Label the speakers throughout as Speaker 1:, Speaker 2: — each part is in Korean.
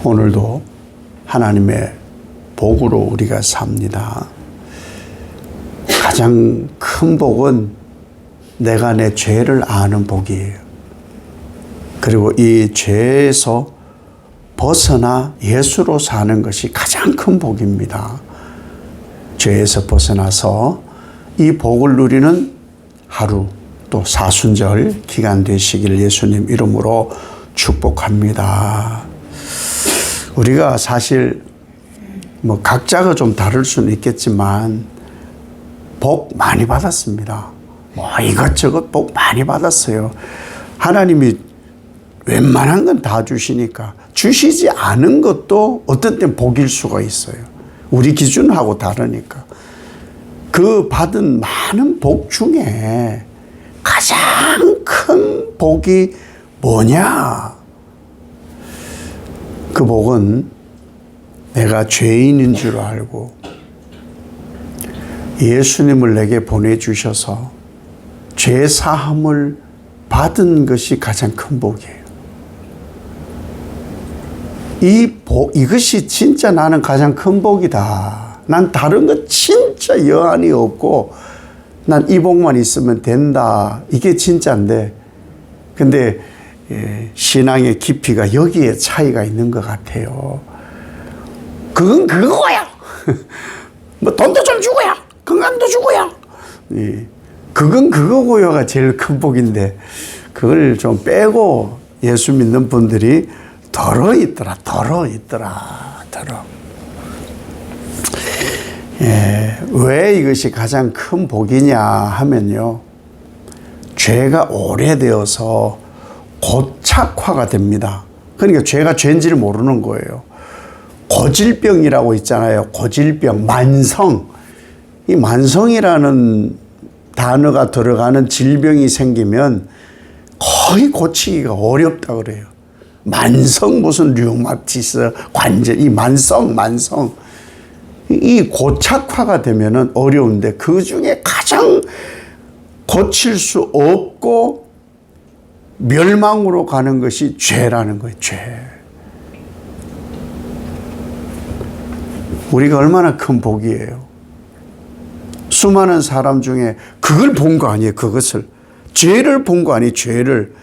Speaker 1: 오늘도 하나님의 복으로 우리가 삽니다. 가장 큰 복은 내가 내 죄를 아는 복이에요. 그리고 이 죄에서 벗어나 예수로 사는 것이 가장 큰 복입니다. 죄에서 벗어나서 이 복을 누리는 하루 또 사순절 기간 되시길 예수님 이름으로 축복합니다. 우리가 사실 각자가 좀 다를 수는 있겠지만 복 많이 받았습니다. 이것저것 복 많이 받았어요. 하나님이 웬만한 건 다 주시니까 주시지 않은 것도 어떤 땐 복일 수가 있어요. 우리 기준하고 다르니까. 그 받은 많은 복 중에 가장 큰 복이 뭐냐? 그 복은 내가 죄인인 줄 알고 예수님을 내게 보내주셔서 죄 사함을 받은 것이 가장 큰 복이에요. 이것이 진짜 나는 가장 큰 복이다. 난 다른 것 진짜 여한이 없고 난 이 복만 있으면 된다. 이게 진짜인데 근데 신앙의 깊이가 여기에 차이가 있는 것 같아요. 그건 그거야. 돈도 좀 주고야. 건강도 주고야. 그건 그거고요가 제일 큰 복인데 그걸 좀 빼고 예수 믿는 분들이 덜어 있더라. 왜 이것이 가장 큰 복이냐 하면요. 죄가 오래되어서 고착화가 됩니다. 그러니까 죄가 죄인지를 모르는 거예요. 고질병이라고 있잖아요. 고질병, 만성. 이 만성이라는 단어가 들어가는 질병이 생기면 거의 고치기가 어렵다 그래요. 만성 무슨 류마티스, 관절, 이 만성. 이 고착화가 되면은 어려운데 그 중에 가장 고칠 수 없고 멸망으로 가는 것이 죄라는 거예요. 죄. 우리가 얼마나 큰 복이에요. 수많은 사람 중에 그걸 본 거 아니에요. 그것을. 죄를 본 거 아니에요. 죄를.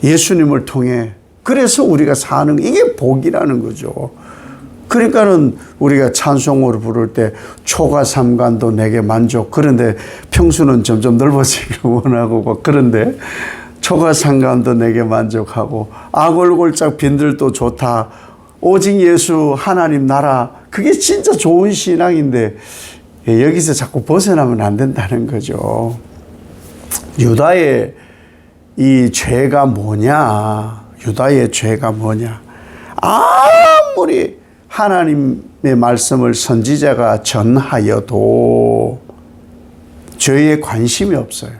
Speaker 1: 예수님을 통해. 그래서 우리가 사는 이게 복이라는 거죠. 그러니까는 우리가 찬송으로 부를 때 초가 삼간도 내게 만족. 그런데 평수는 점점 넓어지기를 원하고 그런데 초가 삼간도 내게 만족하고 아골골짝 빈들도 좋다. 오직 예수 하나님 나라. 그게 진짜 좋은 신앙인데 여기서 자꾸 벗어나면 안 된다는 거죠. 유다의 이 죄가 뭐냐? 유다의 죄가 뭐냐? 아무리 하나님의 말씀을 선지자가 전하여도 죄에 관심이 없어요.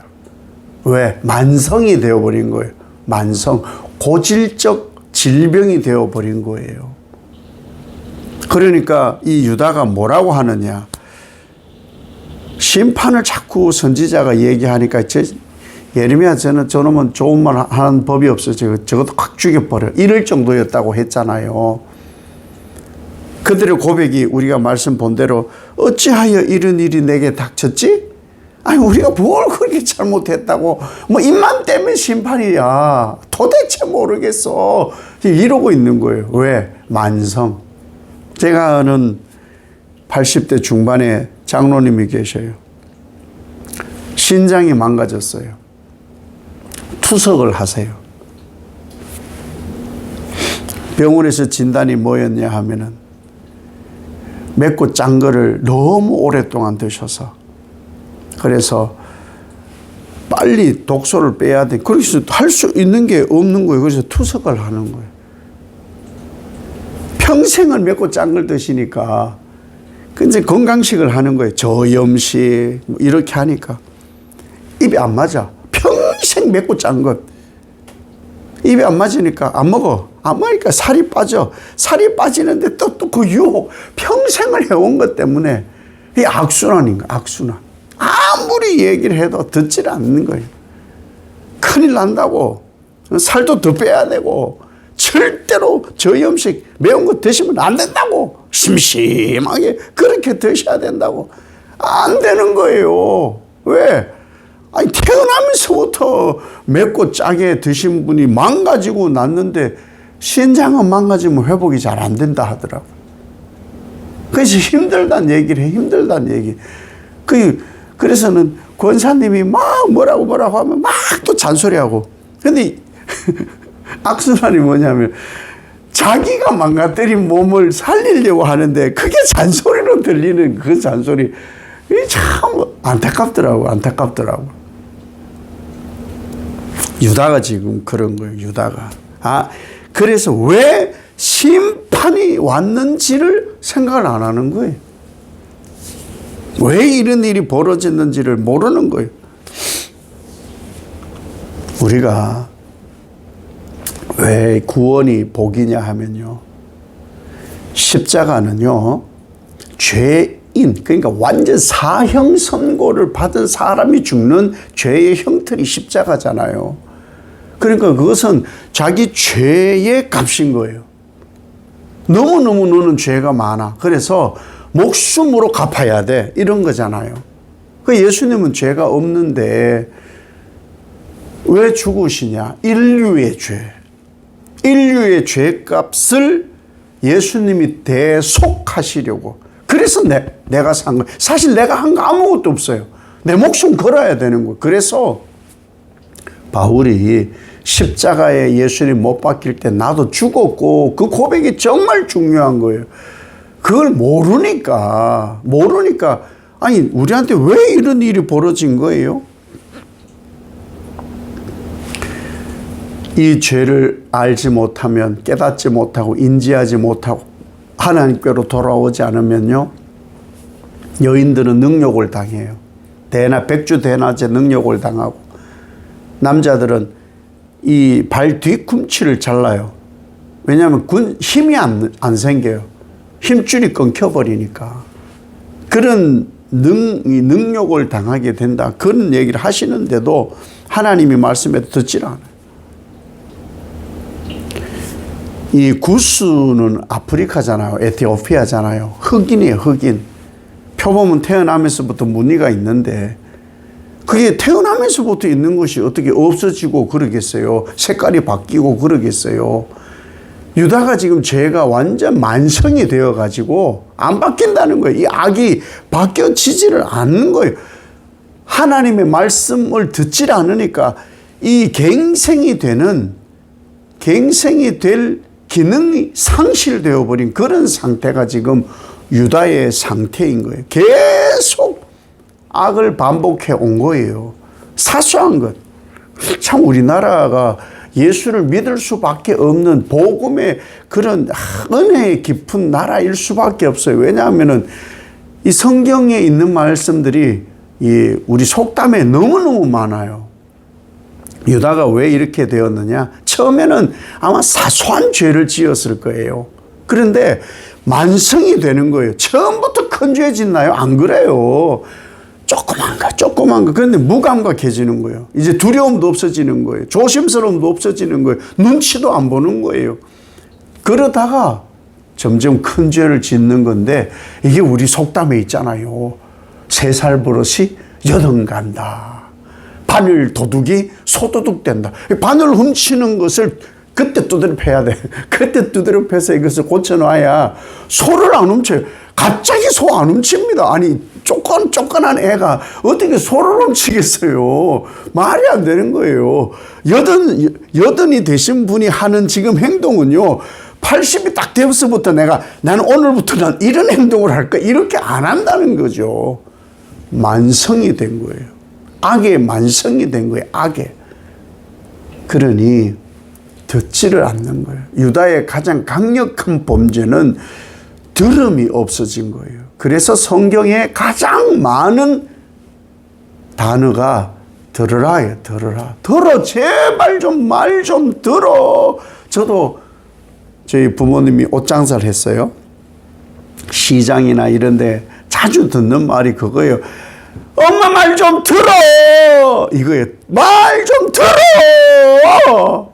Speaker 1: 왜? 만성이 되어버린 거예요. 만성. 고질적 질병이 되어버린 거예요. 그러니까 이 유다가 뭐라고 하느냐? 심판을 자꾸 선지자가 얘기하니까 예레미야 저놈은 좋은 말 하는 법이 없어요. 저것도 확 죽여버려. 이럴 정도였다고 했잖아요. 그들의 고백이 우리가 말씀 본 대로 어찌하여 이런 일이 내게 닥쳤지? 아니 우리가 뭘 그렇게 잘못했다고 입만 떼면 심판이야. 도대체 모르겠어. 이러고 있는 거예요. 왜? 만성. 제가 아는 80대 중반에 장로님이 계셔요. 신장이 망가졌어요. 투석을 하세요. 병원에서 진단이 뭐였냐 하면은 맵고 짠 거를 너무 오랫동안 드셔서 그래서 빨리 독소를 빼야 돼. 그래서 할 수 있는 게 없는 거예요. 그래서 투석을 하는 거예요. 평생을 맵고 짠 걸 드시니까 이제 건강식을 하는 거예요. 저염식 이렇게 하니까 입이 안 맞아. 평생 맵고 짠 것. 입이 안 맞으니까 안 먹어. 안 먹으니까 살이 빠져. 살이 빠지는데 또 그 유혹. 평생을 해온 것 때문에 이 악순환인 거야. 악순환. 아무리 얘기를 해도 듣지를 않는 거예요. 큰일 난다고. 살도 더 빼야 되고 절대로 저희 음식 매운 거 드시면 안 된다고. 심심하게 그렇게 드셔야 된다고. 안 되는 거예요. 왜? 아니, 태어나면서부터 맵고 짜게 드신 분이 망가지고 났는데 신장은 망가지면 회복이 잘 안 된다 하더라고요. 그래서 힘들다는 얘기를 해. 힘들다는 얘기. 그래서는 권사님이 막 뭐라고 하면 막 또 잔소리하고. 근데 악순환이 뭐냐면 자기가 망가뜨린 몸을 살리려고 하는데 그게 잔소리로 들리는 그 잔소리. 참 안타깝더라고. 유다가 지금 그런 거예요. 유다가. 그래서 왜 심판이 왔는지를 생각을 안 하는 거예요. 왜 이런 일이 벌어졌는지를 모르는 거예요. 우리가 왜 구원이 복이냐 하면요. 십자가는요. 죄인, 그러니까 완전 사형 선고를 받은 사람이 죽는 죄의 형틀이 십자가잖아요. 그러니까 그것은 자기 죄의 값인 거예요. 너무너무 너는 죄가 많아. 그래서 목숨으로 갚아야 돼. 이런 거잖아요. 그 예수님은 죄가 없는데 왜 죽으시냐? 인류의 인류의 죄값을 예수님이 대속하시려고. 그래서 내가 산 거예요. 사실 내가 한 거 아무것도 없어요. 내 목숨 걸어야 되는 거예요. 그래서 바울이 십자가에 예수님 못 박힐 때 나도 죽었고, 그 고백이 정말 중요한 거예요. 그걸 모르니까 아니 우리한테 왜 이런 일이 벌어진 거예요? 이 죄를 알지 못하면, 깨닫지 못하고 인지하지 못하고 하나님께로 돌아오지 않으면요, 여인들은 능욕을 당해요. 백주 대낮에 능욕을 당하고, 남자들은 이 발 뒤꿈치를 잘라요. 왜냐하면 힘이 안 생겨요. 힘줄이 끊겨버리니까. 그런 능욕을 당하게 된다. 그런 얘기를 하시는데도 하나님이 말씀해도 듣질 않아요. 이 구스는 아프리카잖아요. 에티오피아잖아요. 흑인이에요, 흑인. 표범은 태어나면서부터 무늬가 있는데, 그게 태어나면서부터 있는 것이 어떻게 없어지고 그러겠어요? 색깔이 바뀌고 그러겠어요? 유다가 지금 죄가 완전 만성이 되어가지고 안 바뀐다는 거예요. 이 악이 바뀌어지지를 않는 거예요. 하나님의 말씀을 듣질 않으니까 이 갱생이 될 기능이 상실되어 버린 그런 상태가 지금 유다의 상태인 거예요. 계속 악을 반복해 온 거예요. 사소한 것. 참 우리나라가 예수를 믿을 수밖에 없는 복음의 그런 은혜의 깊은 나라일 수밖에 없어요. 왜냐하면은 이 성경에 있는 말씀들이 우리 속담에 너무너무 많아요. 유다가 왜 이렇게 되었느냐? 처음에는 아마 사소한 죄를 지었을 거예요. 그런데 만성이 되는 거예요. 처음부터 큰 죄 짓나요? 안 그래요. 조그만 거. 그런데 무감각해지는 거예요. 이제 두려움도 없어지는 거예요. 조심스러움도 없어지는 거예요. 눈치도 안 보는 거예요. 그러다가 점점 큰 죄를 짓는 건데, 이게 우리 속담에 있잖아요. 3살 버릇이 8 간다. 바늘 도둑이 소도둑 된다. 바늘 훔치는 것을 그때 두드려 패야 돼. 그때 두드려 패서 이것을 고쳐놔야 소를 안 훔쳐요. 갑자기 소 안 훔칩니다. 아니, 쪼끈한 애가 어떻게 소를 훔치겠어요? 말이 안 되는 거예요. 여든이 되신 분이 하는 지금 행동은요, 80이 딱 되어서부터 나는 오늘부터 난 이런 행동을 할 거야. 이렇게 안 한다는 거죠. 만성이 된 거예요. 악의 만성이 된 거예요. 악의. 그러니 듣지를 않는 거예요. 유다의 가장 강력한 범죄는 들음이 없어진 거예요. 그래서 성경에 가장 많은 단어가 들으라예요. 들어. 제발 좀 말 좀 들어. 저도 저희 부모님이 옷장사를 했어요. 시장이나 이런 데 자주 듣는 말이 그거예요. 엄마 말 좀 들어. 이거예요. 말 좀 들어.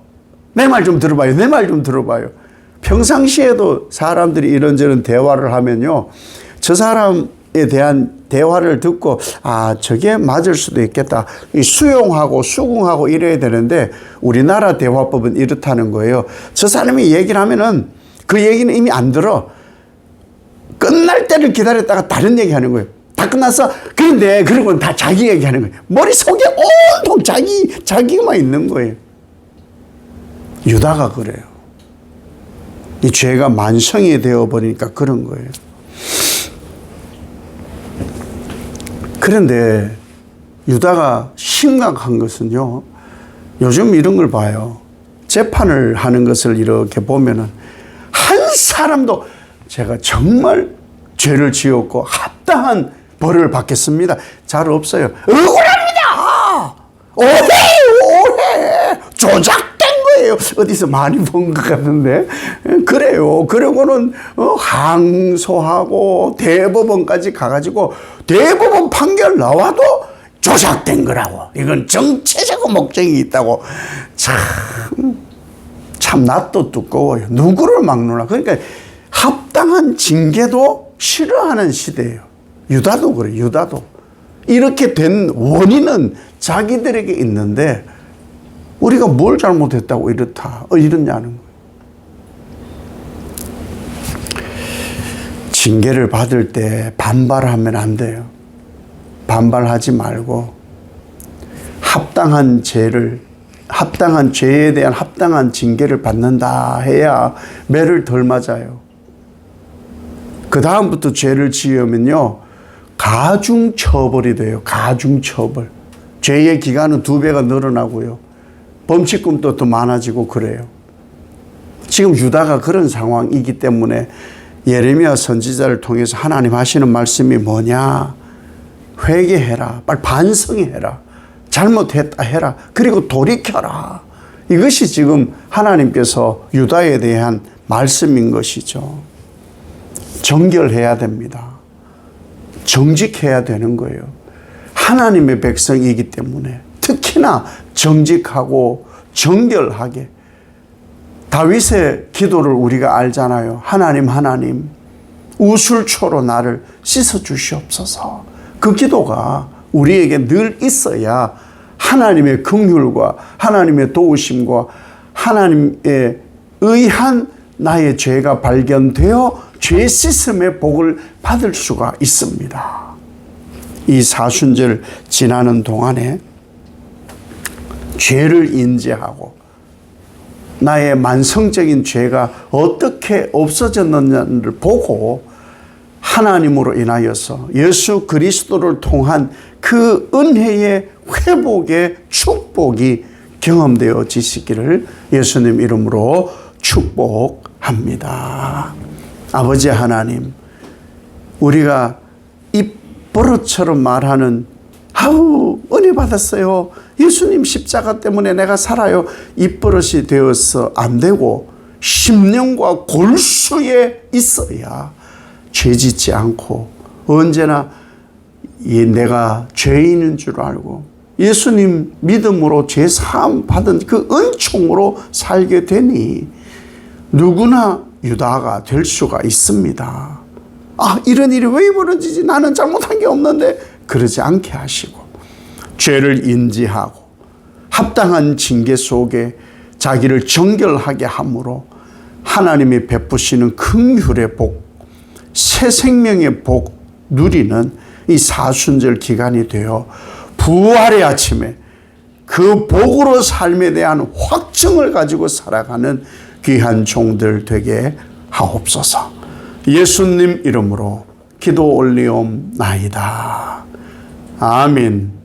Speaker 1: 내 말 좀 들어봐요. 내 말 좀 들어봐요. 평상시에도 사람들이 이런저런 대화를 하면요, 저 사람에 대한 대화를 듣고 저게 맞을 수도 있겠다. 수용하고 수긍하고 이래야 되는데 우리나라 대화법은 이렇다는 거예요. 저 사람이 얘기를 하면은 그 얘기는 이미 안 들어. 끝날 때를 기다렸다가 다른 얘기 하는 거예요. 다 끝났어. 그런데 그러고는 다 자기 얘기하는 거예요. 머릿속에 온통 자기만 있는 거예요. 유다가 그래요. 이 죄가 만성이 되어버리니까 그런 거예요. 그런데 유다가 심각한 것은요, 요즘 이런 걸 봐요. 재판을 하는 것을 이렇게 보면은 한 사람도 제가 정말 죄를 지었고 합당한 벌을 받겠습니다. 잘 없어요. 억울합니다. 오해. 조작된 거예요. 어디서 많이 본 것 같은데. 그래요. 그러고는 항소하고 대법원까지 가가지고 대법원 판결 나와도 조작된 거라고. 이건 정치적 목적이 있다고. 참 낯도 두꺼워요. 누구를 막노나. 그러니까 합당한 징계도 싫어하는 시대예요. 유다도 그래요. 유다도. 이렇게 된 원인은 자기들에게 있는데 우리가 뭘 잘못했다고 이러냐는 거예요. 징계를 받을 때 반발하면 안 돼요. 반발하지 말고 합당한 죄에 대한 합당한 징계를 받는다 해야 매를 덜 맞아요. 그 다음부터 죄를 지으면요, 가중처벌이 돼요. 가중처벌. 죄의 기간은 2배가 늘어나고요. 범칙금도 더 많아지고 그래요. 지금 유다가 그런 상황이기 때문에 예레미야 선지자를 통해서 하나님 하시는 말씀이 뭐냐? 회개해라. 빨리 반성해라. 잘못했다 해라. 그리고 돌이켜라. 이것이 지금 하나님께서 유다에 대한 말씀인 것이죠. 정결해야 됩니다. 정직해야 되는 거예요. 하나님의 백성이기 때문에 특히나 정직하고 정결하게. 다윗의 기도를 우리가 알잖아요. 하나님 우술초로 나를 씻어 주시옵소서. 그 기도가 우리에게 늘 있어야 하나님의 긍휼과 하나님의 도우심과 하나님의 의한 나의 죄가 발견되어 죄 씻음의 복을 받을 수가 있습니다. 이 사순절 지나는 동안에 죄를 인지하고 나의 만성적인 죄가 어떻게 없어졌느냐를 보고 하나님으로 인하여서 예수 그리스도를 통한 그 은혜의 회복의 축복이 경험되어지시기를 예수님 이름으로 축복합니다. 아버지 하나님, 우리가 입버릇처럼 말하는 은혜 받았어요. 예수님 십자가 때문에 내가 살아요. 입버릇이 되어서 안 되고 심령과 골수에 있어야 죄짓지 않고 언제나 내가 죄인인 줄 알고 예수님 믿음으로 죄사함 받은 그 은총으로 살게 되니 누구나 유다가 될 수가 있습니다. 이런 일이 왜 벌어지지? 나는 잘못한 게 없는데. 그러지 않게 하시고 죄를 인지하고 합당한 징계 속에 자기를 정결하게 함으로 하나님이 베푸시는 긍휼의 복, 새 생명의 복 누리는 이 사순절 기간이 되어 부활의 아침에 그 복으로 삶에 대한 확증을 가지고 살아가는 귀한 종들 되게 하옵소서. 예수님 이름으로 기도 올리옵나이다. 아멘.